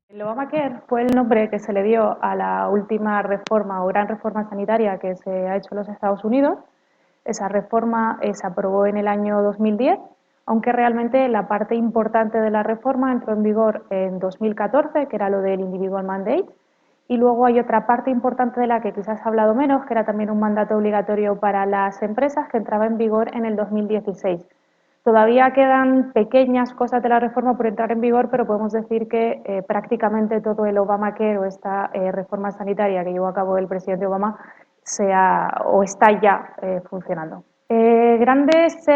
El Obamacare fue el nombre que se le dio a la última reforma o gran reforma sanitaria que se ha hecho en los Estados Unidos. Esa reforma se aprobó en el año 2010, aunque realmente la parte importante de la reforma entró en vigor en 2014, que era lo del Individual Mandate, y luego hay otra parte importante de la que quizás ha hablado menos, que era también un mandato obligatorio para las empresas, que entraba en vigor en el 2016. Todavía quedan pequeñas cosas de la reforma por entrar en vigor, pero podemos decir que prácticamente todo el Obamacare o esta reforma sanitaria que llevó a cabo el presidente Obama está ya funcionando. Grandes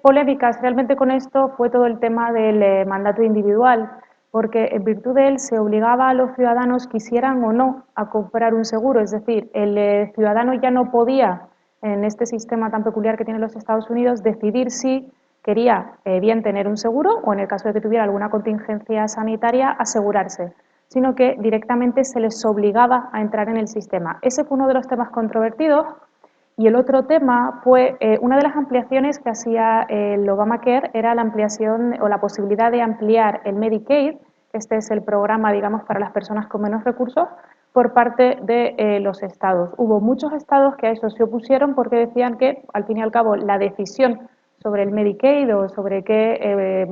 polémicas realmente con esto fue todo el tema del mandato individual, porque en virtud de él se obligaba a los ciudadanos, quisieran o no, a comprar un seguro. Es decir, el ciudadano ya no podía, en este sistema tan peculiar que tienen los Estados Unidos, decidir si quería bien tener un seguro o, en el caso de que tuviera alguna contingencia sanitaria, asegurarse, sino que directamente se les obligaba a entrar en el sistema. Ese fue uno de los temas controvertidos. Y el otro tema fue, una de las ampliaciones que hacía el Obamacare era la ampliación o la posibilidad de ampliar el Medicaid, este es el programa, digamos, para las personas con menos recursos, por parte de los estados. Hubo muchos estados que a eso se opusieron porque decían que, al fin y al cabo, la decisión sobre el Medicaid o sobre qué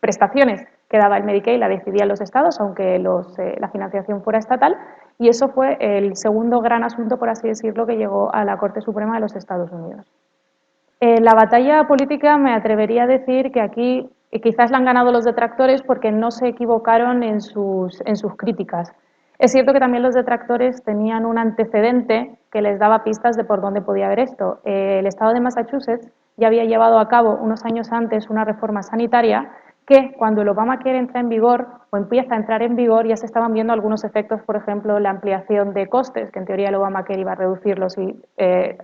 prestaciones que daba el Medicaid la decidían los estados, aunque la financiación fuera estatal, y eso fue el segundo gran asunto, por así decirlo, que llegó a la Corte Suprema de los Estados Unidos. La batalla política me atrevería a decir que aquí quizás la han ganado los detractores porque no se equivocaron en sus críticas. Es cierto que también los detractores tenían un antecedente que les daba pistas de por dónde podía haber esto. El estado de Massachusetts ya había llevado a cabo unos años antes una reforma sanitaria que, cuando el Obamacare entra en vigor o empieza a entrar en vigor, ya se estaban viendo algunos efectos, por ejemplo, la ampliación de costes, que en teoría el Obamacare iba a reducirlos si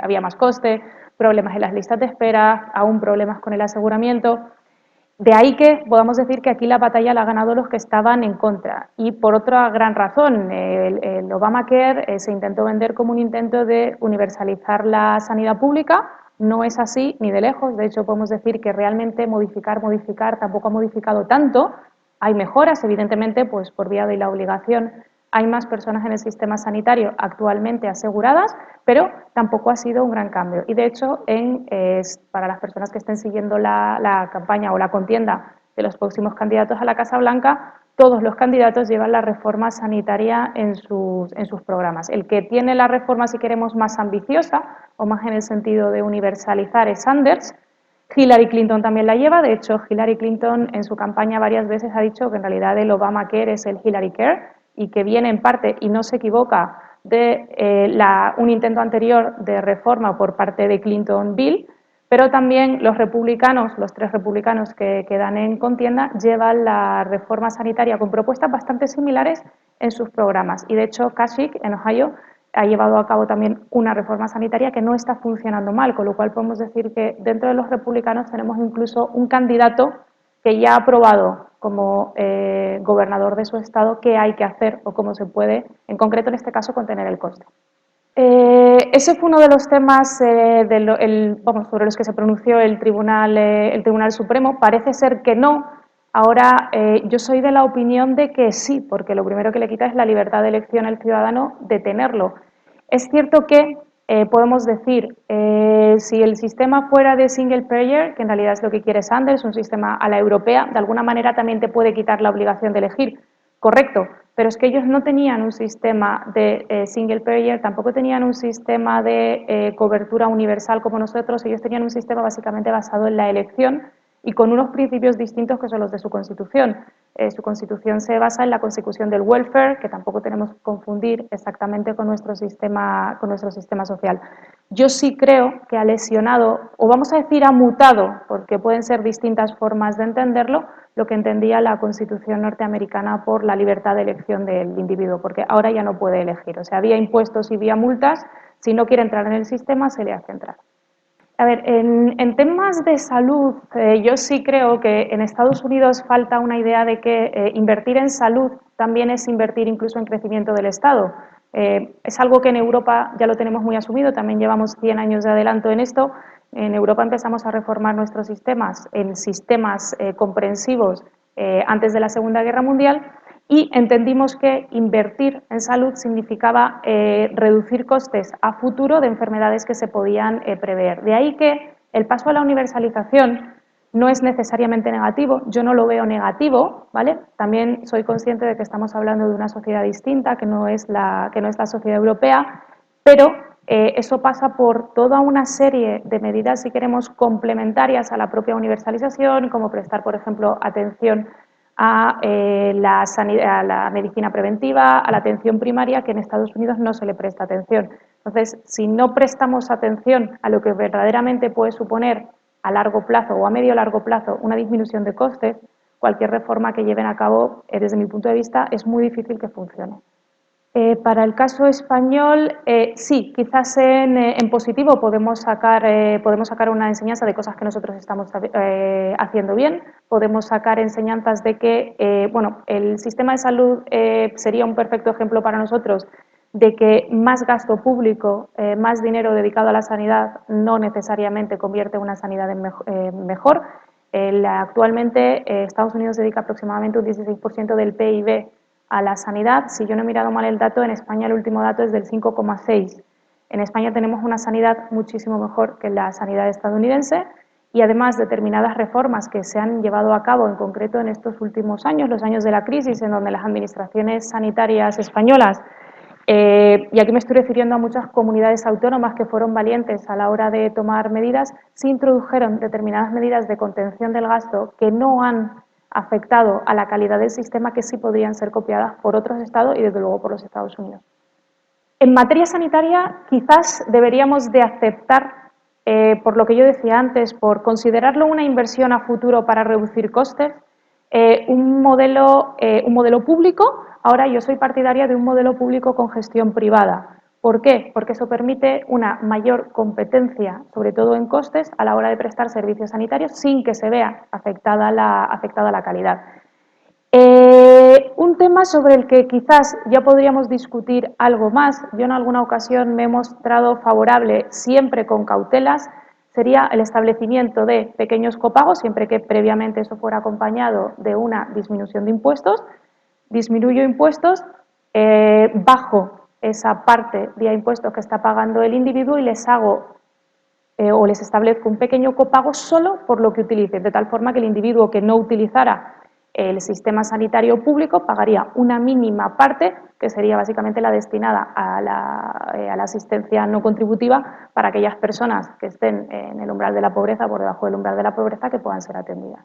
había más coste, problemas en las listas de espera, aún problemas con el aseguramiento. De ahí que podamos decir que aquí la batalla la han ganado los que estaban en contra. Y por otra gran razón, el Obamacare se intentó vender como un intento de universalizar la sanidad pública. No es así ni de lejos. De hecho, podemos decir que realmente modificar tampoco ha modificado tanto. Hay mejoras, evidentemente, pues por vía de la obligación. Hay más personas en el sistema sanitario actualmente aseguradas, pero tampoco ha sido un gran cambio. Y de hecho, para las personas que estén siguiendo la campaña o la contienda de los próximos candidatos a la Casa Blanca, todos los candidatos llevan la reforma sanitaria en sus programas. El que tiene la reforma, si queremos, más ambiciosa o más en el sentido de universalizar es Sanders. Hillary Clinton también la lleva. De hecho, Hillary Clinton en su campaña varias veces ha dicho que en realidad el Obamacare es el Hillary Care y que viene en parte, y no se equivoca, de un intento anterior de reforma por parte de Clinton Bill, pero también los republicanos, los tres republicanos que quedan en contienda, llevan la reforma sanitaria con propuestas bastante similares en sus programas. Y de hecho, Kasich, en Ohio, ha llevado a cabo también una reforma sanitaria que no está funcionando mal, con lo cual podemos decir que dentro de los republicanos tenemos incluso un candidato que ya ha aprobado como gobernador de su estado qué hay que hacer o cómo se puede, en concreto en este caso, contener el coste. Ese fue uno de los temas sobre los que se pronunció el Tribunal Supremo. Parece ser que no. Ahora, yo soy de la opinión de que sí, porque lo primero que le quita es la libertad de elección al ciudadano de tenerlo. Es cierto que podemos decir, si el sistema fuera de single payer, que en realidad es lo que quiere Sanders, un sistema a la europea, de alguna manera también te puede quitar la obligación de elegir. Correcto, pero es que ellos no tenían un sistema de single payer, tampoco tenían un sistema de cobertura universal como nosotros, ellos tenían un sistema básicamente basado en la elección y con unos principios distintos que son los de su Constitución. Su Constitución se basa en la consecución del welfare, que tampoco tenemos que confundir exactamente con nuestro sistema social. Yo sí creo que ha lesionado, o vamos a decir ha mutado, porque pueden ser distintas formas de entenderlo, lo que entendía la Constitución norteamericana por la libertad de elección del individuo, porque ahora ya no puede elegir. O sea, vía impuestos y vía multas, si no quiere entrar en el sistema, se le hace entrar. A ver, en temas de salud, yo sí creo que en Estados Unidos falta una idea de que invertir en salud también es invertir incluso en crecimiento del Estado. Es algo que en Europa ya lo tenemos muy asumido, también llevamos 100 años de adelanto en esto. En Europa empezamos a reformar nuestros sistemas en sistemas comprensivos antes de la Segunda Guerra Mundial y entendimos que invertir en salud significaba reducir costes a futuro de enfermedades que se podían prever. De ahí que el paso a la universalización no es necesariamente negativo, yo no lo veo negativo, ¿vale? También soy consciente de que estamos hablando de una sociedad distinta, que no es la sociedad europea, pero eso pasa por toda una serie de medidas, si queremos, complementarias a la propia universalización, como prestar, por ejemplo, atención a a la medicina preventiva, a la atención primaria, que en Estados Unidos no se le presta atención. Entonces, si no prestamos atención a lo que verdaderamente puede suponer a largo plazo o a medio o largo plazo una disminución de costes, cualquier reforma que lleven a cabo, desde mi punto de vista, es muy difícil que funcione. Para el caso español, sí, quizás en positivo podemos sacar una enseñanza de cosas que nosotros estamos haciendo bien, podemos sacar enseñanzas de que bueno, el sistema de salud sería un perfecto ejemplo para nosotros de que más gasto público, más dinero dedicado a la sanidad no necesariamente convierte una sanidad en mejor. Actualmente Estados Unidos dedica aproximadamente un 16% del PIB a la sanidad. Si yo no he mirado mal el dato, en España el último dato es del 5,6. En España tenemos una sanidad muchísimo mejor que la sanidad estadounidense y además determinadas reformas que se han llevado a cabo, en concreto en estos últimos años, los años de la crisis, en donde las administraciones sanitarias españolas, y aquí me estoy refiriendo a muchas comunidades autónomas que fueron valientes a la hora de tomar medidas, se introdujeron determinadas medidas de contención del gasto que no han afectado a la calidad del sistema, que sí podrían ser copiadas por otros estados y desde luego por los Estados Unidos. En materia sanitaria quizás deberíamos de aceptar, por lo que yo decía antes, por considerarlo una inversión a futuro para reducir costes, un modelo público. Ahora yo soy partidaria de un modelo público con gestión privada. ¿Por qué? Porque eso permite una mayor competencia, sobre todo en costes, a la hora de prestar servicios sanitarios sin que se vea afectada la calidad. Un tema sobre el que quizás ya podríamos discutir algo más, yo en alguna ocasión me he mostrado favorable, siempre con cautelas, sería el establecimiento de pequeños copagos, siempre que previamente eso fuera acompañado de una disminución de impuestos. Disminuyo impuestos, bajo esa parte vía impuestos que está pagando el individuo y les hago o les establezco un pequeño copago solo por lo que utilicen, de tal forma que el individuo que no utilizara el sistema sanitario público pagaría una mínima parte, que sería básicamente la destinada a la asistencia no contributiva para aquellas personas que estén en el umbral de la pobreza, por debajo del umbral de la pobreza, que puedan ser atendidas.